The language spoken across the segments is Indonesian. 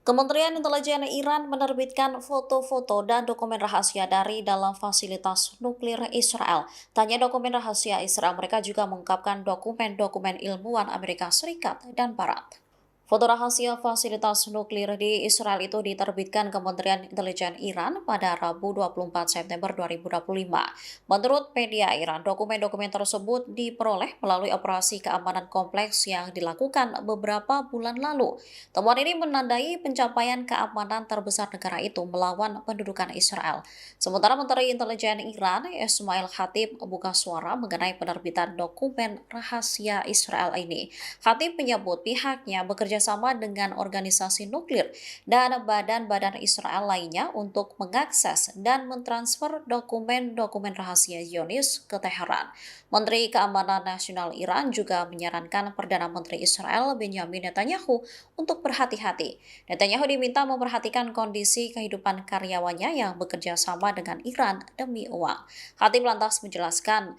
Kementerian Intelijen Iran menerbitkan foto-foto dan dokumen rahasia dari dalam fasilitas nuklir Israel. Tanya dokumen rahasia Israel, mereka juga mengungkapkan dokumen-dokumen ilmuwan Amerika Serikat dan Barat. Foto rahasia fasilitas nuklir di Israel itu diterbitkan Kementerian Intelijen Iran pada Rabu 24 September 2025. Menurut media Iran, dokumen-dokumen tersebut diperoleh melalui operasi keamanan kompleks yang dilakukan beberapa bulan lalu. Temuan ini menandai pencapaian keamanan terbesar negara itu melawan pendudukan Israel. Sementara Menteri Intelijen Iran, Ismail Khatib, membuka suara mengenai penerbitan dokumen rahasia Israel ini. Khatib menyebut pihaknya bekerja sama dengan organisasi nuklir dan badan-badan Israel lainnya untuk mengakses dan mentransfer dokumen-dokumen rahasia Zionis ke Teheran. Menteri Keamanan Nasional Iran juga menyarankan Perdana Menteri Israel Benjamin Netanyahu untuk berhati-hati. Netanyahu diminta memperhatikan kondisi kehidupan karyawannya yang bekerja sama dengan Iran demi uang. Khatib lantas menjelaskan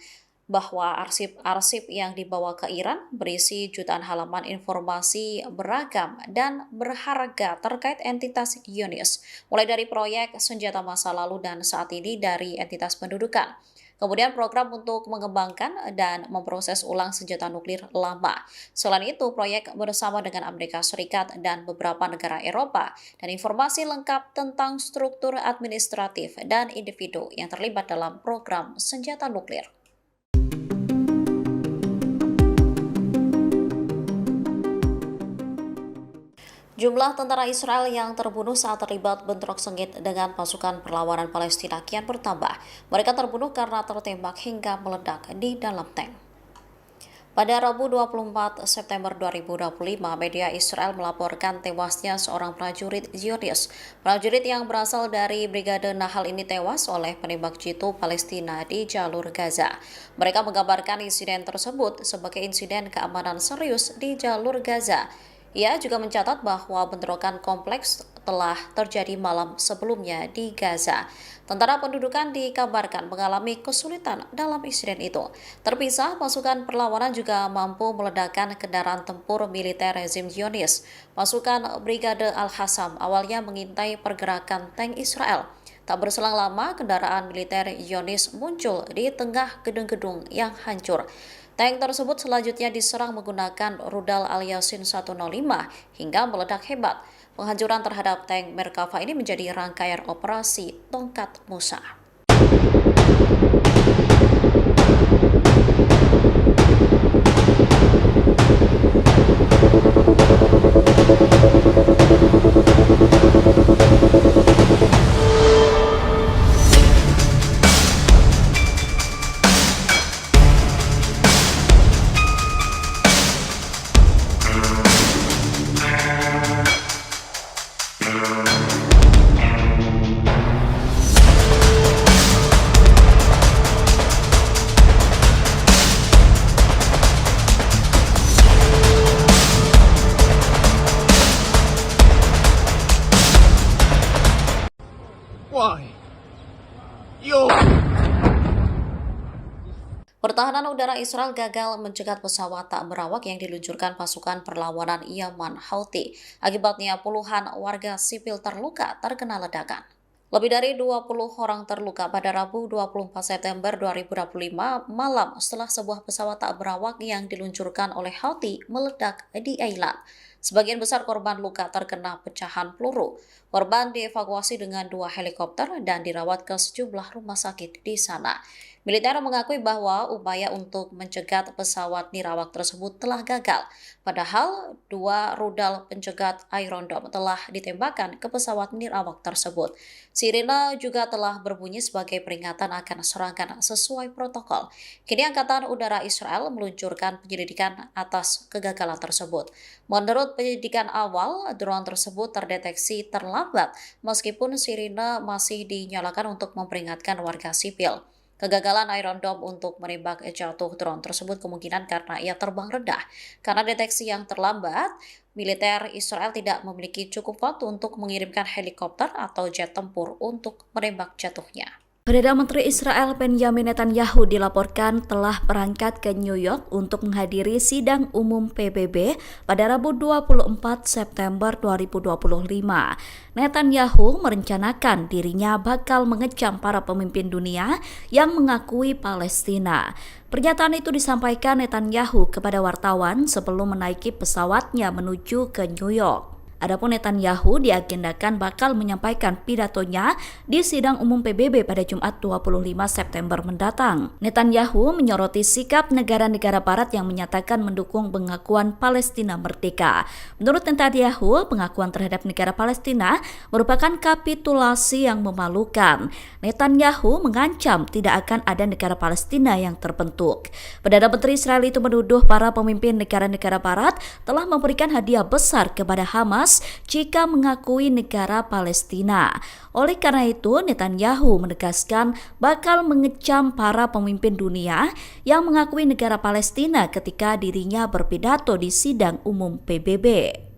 bahwa arsip-arsip yang dibawa ke Iran berisi jutaan halaman informasi beragam dan berharga terkait entitas Zionis, mulai dari proyek senjata masa lalu dan saat ini dari entitas pendudukan. Kemudian program untuk mengembangkan dan memproses ulang senjata nuklir lama. Selain itu, proyek bersama dengan Amerika Serikat dan beberapa negara Eropa, dan informasi lengkap tentang struktur administratif dan individu yang terlibat dalam program senjata nuklir. Jumlah tentara Israel yang terbunuh saat terlibat bentrok sengit dengan pasukan perlawanan Palestina kian bertambah. Mereka terbunuh karena tertembak hingga meledak di dalam tank. Pada Rabu 24 September 2025, media Israel melaporkan tewasnya seorang prajurit Zionis. Prajurit yang berasal dari Brigade Nahal ini tewas oleh penembak jitu Palestina di jalur Gaza. Mereka menggambarkan insiden tersebut sebagai insiden keamanan serius di jalur Gaza. Ia juga mencatat bahwa bentrokan kompleks telah terjadi malam sebelumnya di Gaza. Tentara pendudukan dikabarkan mengalami kesulitan dalam insiden itu. Terpisah, pasukan perlawanan juga mampu meledakkan kendaraan tempur militer rezim Zionis. Pasukan Brigade Al-Hassam awalnya mengintai pergerakan tank Israel. Tak berselang lama, kendaraan militer Zionis muncul di tengah gedung-gedung yang hancur. Tank tersebut selanjutnya diserang menggunakan rudal Al-Yasin 105 hingga meledak hebat. Penghancuran terhadap tank Merkava ini menjadi rangkaian operasi Tongkat Musa. Why? Yo! Pertahanan udara Israel gagal mencegat pesawat tak berawak yang diluncurkan pasukan perlawanan Yaman Houthi. Akibatnya puluhan warga sipil terluka terkena ledakan. Lebih dari 20 orang terluka pada Rabu 24 September 2025 malam setelah sebuah pesawat tak berawak yang diluncurkan oleh Houthi meledak di Eilat. Sebagian besar korban luka terkena pecahan peluru. Korban dievakuasi dengan 2 helikopter dan dirawat ke sejumlah rumah sakit di sana. Militer mengakui bahwa upaya untuk mencegat pesawat nirawak tersebut telah gagal. Padahal 2 rudal pencegat Iron Dome telah ditembakkan ke pesawat nirawak tersebut. Sirine juga telah berbunyi sebagai peringatan akan serangan sesuai protokol. Kini Angkatan Udara Israel meluncurkan penyelidikan atas kegagalan tersebut. Menurut penyelidikan awal, drone tersebut terdeteksi terlambat meskipun sirine masih dinyalakan untuk memperingatkan warga sipil. Kegagalan Iron Dome untuk menembak jatuh drone tersebut kemungkinan karena ia terbang rendah. Karena deteksi yang terlambat, militer Israel tidak memiliki cukup waktu untuk mengirimkan helikopter atau jet tempur untuk menembak jatuhnya. Perdana Menteri Israel Benjamin Netanyahu dilaporkan telah berangkat ke New York untuk menghadiri sidang umum PBB pada Rabu 24 September 2025. Netanyahu merencanakan dirinya bakal mengecam para pemimpin dunia yang mengakui Palestina. Pernyataan itu disampaikan Netanyahu kepada wartawan sebelum menaiki pesawatnya menuju ke New York. Adapun Netanyahu diagendakan bakal menyampaikan pidatonya di sidang umum PBB pada Jumat 25 September mendatang. Netanyahu menyoroti sikap negara-negara barat yang menyatakan mendukung pengakuan Palestina merdeka. Menurut Netanyahu, pengakuan terhadap negara Palestina merupakan kapitulasi yang memalukan. Netanyahu mengancam tidak akan ada negara Palestina yang terbentuk. Perdana Menteri Israel itu menuduh para pemimpin negara-negara barat telah memberikan hadiah besar kepada Hamas jika mengakui negara Palestina. Oleh karena itu, Netanyahu menegaskan bakal mengecam para pemimpin dunia yang mengakui negara Palestina ketika dirinya berpidato di sidang umum PBB.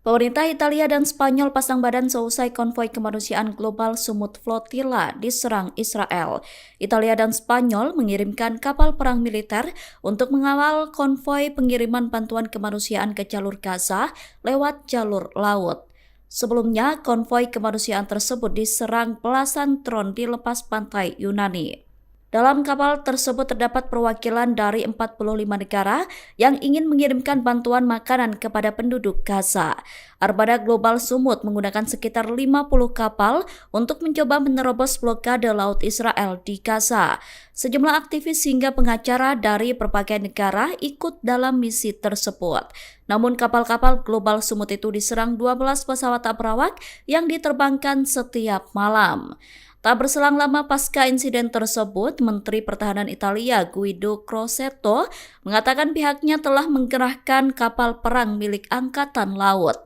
Pemerintah Italia dan Spanyol pasang badan seusai konvoi kemanusiaan global Sumut Flotilla diserang Israel. Italia dan Spanyol mengirimkan kapal perang militer untuk mengawal konvoi pengiriman bantuan kemanusiaan ke jalur Gaza lewat jalur laut. Sebelumnya, konvoi kemanusiaan tersebut diserang belasan drone di lepas pantai Yunani. Dalam kapal tersebut terdapat perwakilan dari 45 negara yang ingin mengirimkan bantuan makanan kepada penduduk Gaza. Armada Global Sumut menggunakan sekitar 50 kapal untuk mencoba menerobos blokade laut Israel di Gaza. Sejumlah aktivis hingga pengacara dari berbagai negara ikut dalam misi tersebut. Namun kapal-kapal Global Sumut itu diserang 12 pesawat tak berawak yang diterbangkan setiap malam. Tak berselang lama pasca insiden tersebut, Menteri Pertahanan Italia Guido Crosetto mengatakan pihaknya telah mengerahkan kapal perang milik Angkatan Laut.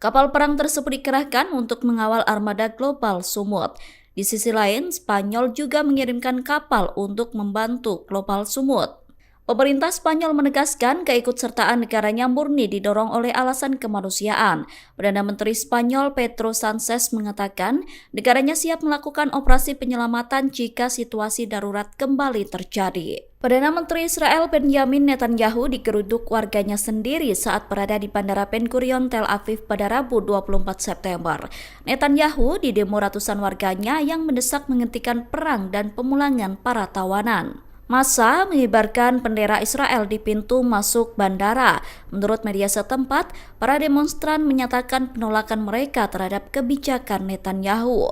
Kapal perang tersebut dikerahkan untuk mengawal armada Global Sumut. Di sisi lain, Spanyol juga mengirimkan kapal untuk membantu Global Sumut. Pemerintah Spanyol menegaskan keikutsertaan negaranya murni didorong oleh alasan kemanusiaan. Perdana Menteri Spanyol Pedro Sánchez mengatakan negaranya siap melakukan operasi penyelamatan jika situasi darurat kembali terjadi. Perdana Menteri Israel Benjamin Netanyahu digeruduk warganya sendiri saat berada di Bandara Ben Gurion, Tel Aviv pada Rabu 24 September. Netanyahu didemo ratusan warganya yang mendesak menghentikan perang dan pemulangan para tawanan. Massa mengibarkan bendera Israel di pintu masuk bandara. Menurut media setempat, para demonstran menyatakan penolakan mereka terhadap kebijakan Netanyahu.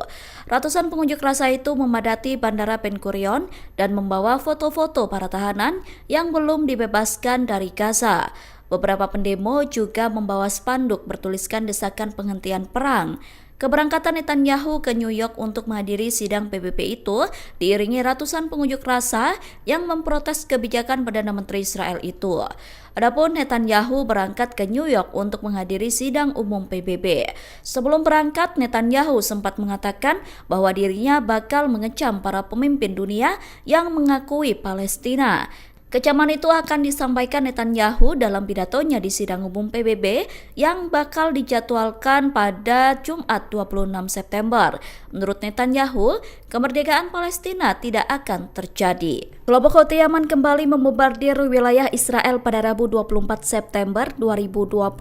Ratusan pengunjuk rasa itu memadati Bandara Ben Gurion dan membawa foto-foto para tahanan yang belum dibebaskan dari Gaza. Beberapa pendemo juga membawa spanduk bertuliskan desakan penghentian perang. Keberangkatan Netanyahu ke New York untuk menghadiri sidang PBB itu diiringi ratusan pengunjuk rasa yang memprotes kebijakan Perdana Menteri Israel itu. Adapun Netanyahu berangkat ke New York untuk menghadiri sidang umum PBB. Sebelum berangkat, Netanyahu sempat mengatakan bahwa dirinya bakal mengecam para pemimpin dunia yang mengakui Palestina. Kecaman itu akan disampaikan Netanyahu dalam pidatonya di sidang umum PBB yang bakal dijadwalkan pada Jumat 26 September. Menurut Netanyahu, kemerdekaan Palestina tidak akan terjadi. Kelompok Houthi Yaman kembali membombardir wilayah Israel pada Rabu 24 September 2025.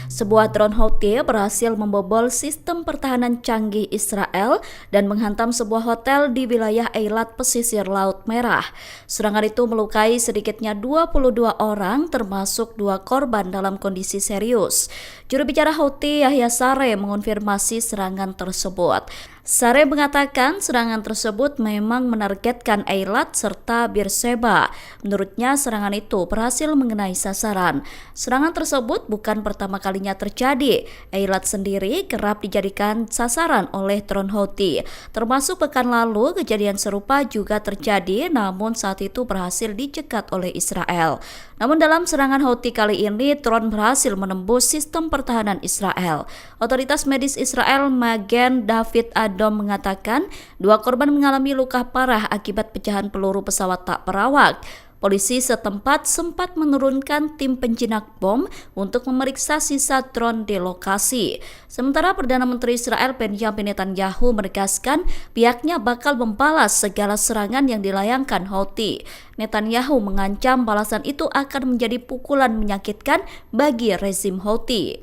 Sebuah drone Houthi berhasil membobol sistem pertahanan canggih Israel dan menghantam sebuah hotel di wilayah Eilat, pesisir Laut Merah. Serangan itu melukai sedikitnya 22 orang, termasuk 2 korban dalam kondisi serius. Juru bicara Houthi Yahya Saree mengonfirmasi serangan tersebut. Saree mengatakan serangan tersebut memang menargetkan Eilat serta Beersheba. Menurutnya serangan itu berhasil mengenai sasaran. Serangan tersebut bukan pertama kalinya terjadi. Eilat sendiri kerap dijadikan sasaran oleh drone Houthi. Termasuk pekan lalu kejadian serupa juga terjadi, namun saat itu berhasil dicegat oleh Israel. Namun dalam serangan Houthi kali ini, drone berhasil menembus sistem pertahanan Israel. Otoritas medis Israel Magen David Adom mengatakan 2 korban mengalami luka parah akibat pecahan peluru pesawat tak berawak. Polisi setempat sempat menurunkan tim penjinak bom untuk memeriksa sisa drone di lokasi. Sementara Perdana Menteri Israel Benjamin Netanyahu menegaskan pihaknya bakal membalas segala serangan yang dilayangkan Houthi. Netanyahu mengancam balasan itu akan menjadi pukulan menyakitkan bagi rezim Houthi.